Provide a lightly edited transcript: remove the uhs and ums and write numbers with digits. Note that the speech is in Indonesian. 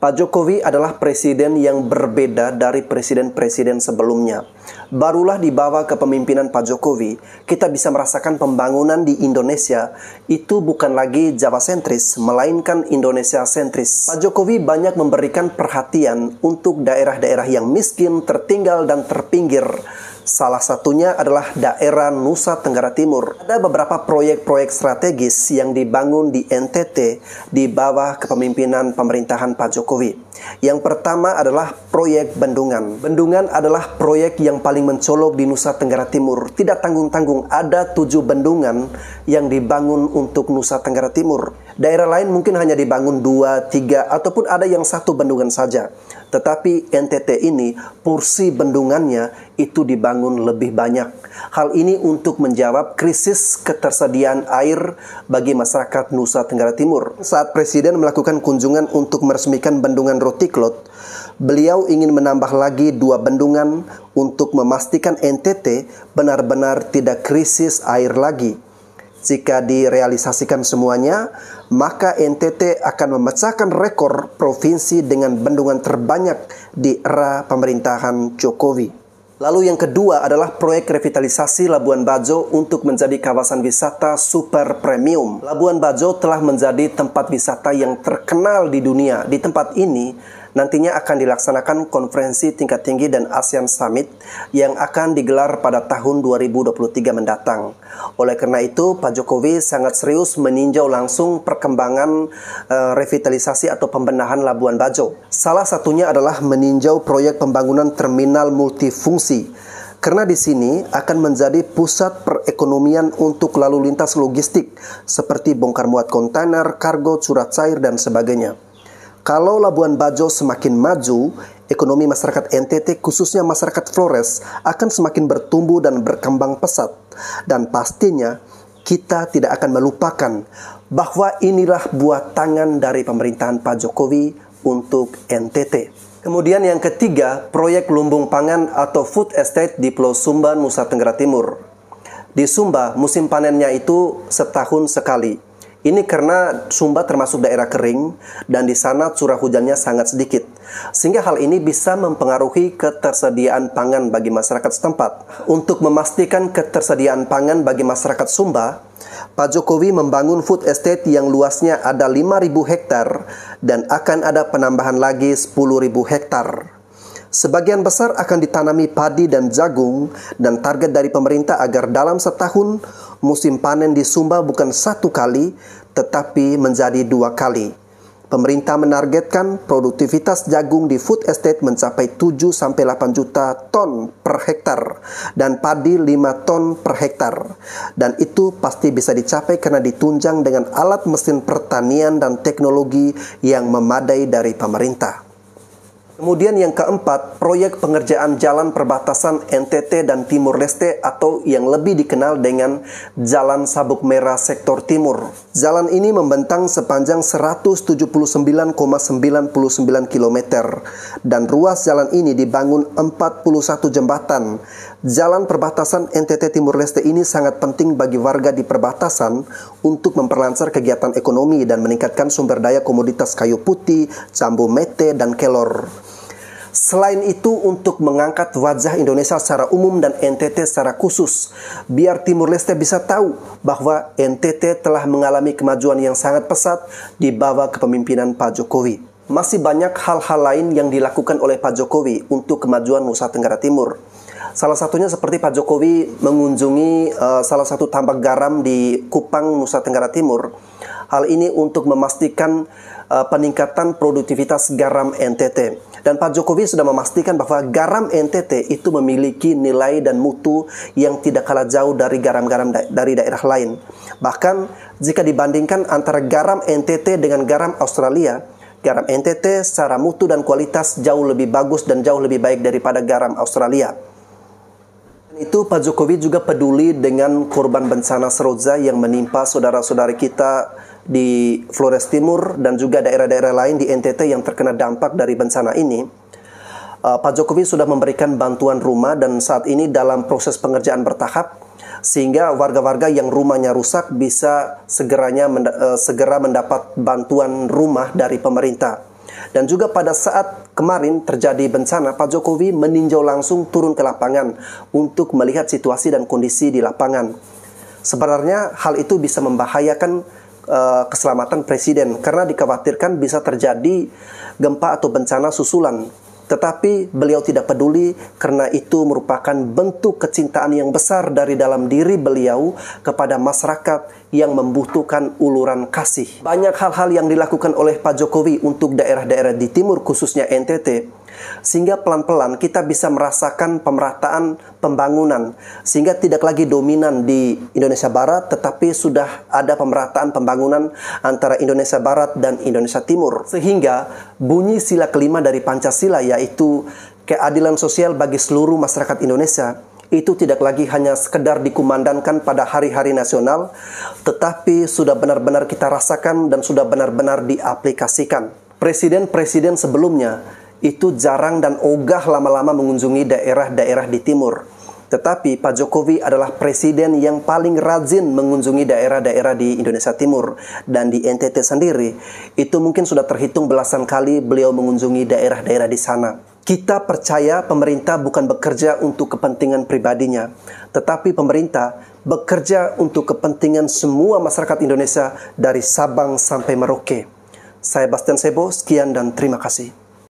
Pak Jokowi adalah presiden yang berbeda dari presiden-presiden sebelumnya. Barulah di bawah kepemimpinan Pak Jokowi, kita bisa merasakan pembangunan di Indonesia itu bukan lagi Jawa sentris, melainkan Indonesia sentris. Pak Jokowi banyak memberikan perhatian untuk daerah-daerah yang miskin, tertinggal, dan terpinggir. Salah satunya adalah daerah Nusa Tenggara Timur. Ada beberapa proyek-proyek strategis yang dibangun di NTT di bawah kepemimpinan pemerintahan Pak Jokowi. Yang pertama adalah proyek bendungan. Bendungan adalah proyek yang paling mencolok di Nusa Tenggara Timur. Tidak tanggung-tanggung, ada 7 bendungan yang dibangun untuk Nusa Tenggara Timur. Daerah lain mungkin hanya dibangun 2, 3, ataupun ada yang 1 bendungan saja. Tetapi NTT ini, porsi bendungannya itu dibangun lebih banyak. Hal ini untuk menjawab krisis ketersediaan air bagi masyarakat Nusa Tenggara Timur. Saat Presiden melakukan kunjungan untuk meresmikan bendungan Rotiklot, beliau ingin menambah lagi 2 bendungan untuk memastikan NTT benar-benar tidak krisis air lagi. Jika direalisasikan semuanya, maka NTT akan memecahkan rekor provinsi dengan bendungan terbanyak di era pemerintahan Jokowi. Lalu yang kedua adalah proyek revitalisasi Labuan Bajo untuk menjadi kawasan wisata super premium. Labuan Bajo telah menjadi tempat wisata yang terkenal di dunia. Di tempat ini nantinya akan dilaksanakan konferensi tingkat tinggi dan ASEAN Summit yang akan digelar pada tahun 2023 mendatang. Oleh karena itu, Pak Jokowi sangat serius meninjau langsung perkembangan revitalisasi atau pembenahan Labuan Bajo. Salah satunya adalah meninjau proyek pembangunan terminal multifungsi. Karena di sini akan menjadi pusat perekonomian untuk lalu lintas logistik seperti bongkar muat kontainer, kargo, surat cair, dan sebagainya. Kalau Labuan Bajo semakin maju, ekonomi masyarakat NTT khususnya masyarakat Flores akan semakin bertumbuh dan berkembang pesat. Dan pastinya kita tidak akan melupakan bahwa inilah buah tangan dari pemerintahan Pak Jokowi untuk NTT. Kemudian yang ketiga, proyek lumbung pangan atau food estate di Pulau Sumba, Nusa Tenggara Timur. Di Sumba, musim panennya itu setahun sekali. Ini karena Sumba termasuk daerah kering dan di sana curah hujannya sangat sedikit. Sehingga hal ini bisa mempengaruhi ketersediaan pangan bagi masyarakat setempat. Untuk memastikan ketersediaan pangan bagi masyarakat Sumba, Pak Jokowi membangun food estate yang luasnya ada 5.000 hektar dan akan ada penambahan lagi 10.000 hektar. Sebagian besar akan ditanami padi dan jagung dan target dari pemerintah agar dalam setahun musim panen di Sumba bukan 1 kali tetapi menjadi 2 kali. Pemerintah menargetkan produktivitas jagung di food estate mencapai 7-8 juta ton per hektar dan padi 5 ton per hektar. Dan itu pasti bisa dicapai karena ditunjang dengan alat mesin pertanian dan teknologi yang memadai dari pemerintah. Kemudian yang keempat, proyek pengerjaan jalan perbatasan NTT dan Timur Leste atau yang lebih dikenal dengan Jalan Sabuk Merah Sektor Timur. Jalan ini membentang sepanjang 179,99 km dan ruas jalan ini dibangun 41 jembatan. Jalan perbatasan NTT Timur Leste ini sangat penting bagi warga di perbatasan untuk memperlancar kegiatan ekonomi dan meningkatkan sumber daya komoditas kayu putih, jambu mete, dan kelor. Selain itu, untuk mengangkat wajah Indonesia secara umum dan NTT secara khusus, biar Timur Leste bisa tahu bahwa NTT telah mengalami kemajuan yang sangat pesat di bawah kepemimpinan Pak Jokowi. Masih banyak hal-hal lain yang dilakukan oleh Pak Jokowi untuk kemajuan Nusa Tenggara Timur. Salah satunya seperti Pak Jokowi mengunjungi salah satu tambak garam di Kupang, Nusa Tenggara Timur. Hal ini untuk memastikan peningkatan produktivitas garam NTT. Dan Pak Jokowi sudah memastikan bahwa garam NTT itu memiliki nilai dan mutu yang tidak kalah jauh dari garam-garam dari daerah lain. Bahkan jika dibandingkan antara garam NTT dengan garam Australia, garam NTT secara mutu dan kualitas jauh lebih bagus dan jauh lebih baik daripada garam Australia. Itu Pak Jokowi juga peduli dengan korban bencana Seroja yang menimpa saudara-saudari kita di Flores Timur dan juga daerah-daerah lain di NTT yang terkena dampak dari bencana ini. Pak Jokowi sudah memberikan bantuan rumah dan saat ini dalam proses pengerjaan bertahap sehingga warga-warga yang rumahnya rusak bisa segera mendapat bantuan rumah dari pemerintah. Dan juga pada saat kemarin terjadi bencana, Pak Jokowi meninjau langsung turun ke lapangan untuk melihat situasi dan kondisi di lapangan. Sebenarnya hal itu bisa membahayakan keselamatan Presiden karena dikhawatirkan bisa terjadi gempa atau bencana susulan. Tetapi beliau tidak peduli karena itu merupakan bentuk kecintaan yang besar dari dalam diri beliau kepada masyarakat yang membutuhkan uluran kasih. Banyak hal-hal yang dilakukan oleh Pak Jokowi untuk daerah-daerah di timur khususnya NTT, sehingga pelan-pelan kita bisa merasakan pemerataan pembangunan, sehingga tidak lagi dominan di Indonesia Barat, tetapi sudah ada pemerataan pembangunan antara Indonesia Barat dan Indonesia Timur. Sehingga bunyi sila kelima dari Pancasila, yaitu keadilan sosial bagi seluruh masyarakat Indonesia, itu tidak lagi hanya sekedar dikumandangkan pada hari-hari nasional, tetapi sudah benar-benar kita rasakan dan sudah benar-benar diaplikasikan. Presiden-presiden sebelumnya itu jarang dan ogah lama-lama mengunjungi daerah-daerah di timur. Tetapi Pak Jokowi adalah presiden yang paling rajin mengunjungi daerah-daerah di Indonesia Timur. Dan di NTT sendiri, itu mungkin sudah terhitung belasan kali beliau mengunjungi daerah-daerah di sana. Kita percaya pemerintah bukan bekerja untuk kepentingan pribadinya, tetapi pemerintah bekerja untuk kepentingan semua masyarakat Indonesia dari Sabang sampai Merauke. Saya Bastian Sebo, sekian dan terima kasih.